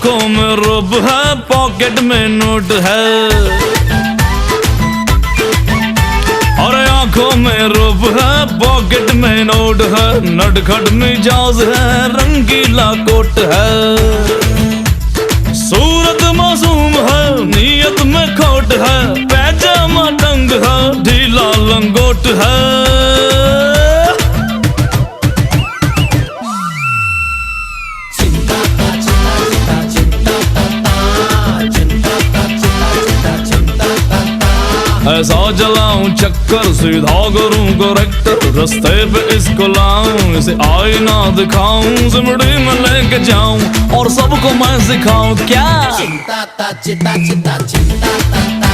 आंखों में रूप है, पॉकेट में नोट है। अरे आंखों में रूप है, पॉकेट में नोट है, नटखट मिजाज है, रंगीला कोट है। सूरत मासूम है, नीयत में खोट है, पैजामा टंग है, ढीला लंगोट है। ऐसा जलाऊं चक्कर, सीधा करूं करेक्टर, रास्ते पे इसको लाऊं, इसे आईना दिखाऊं, सिमड़ी में लेके जाऊं और सबको मैं सिखाऊं क्या। चिंता ता चिता चिता चिंता ता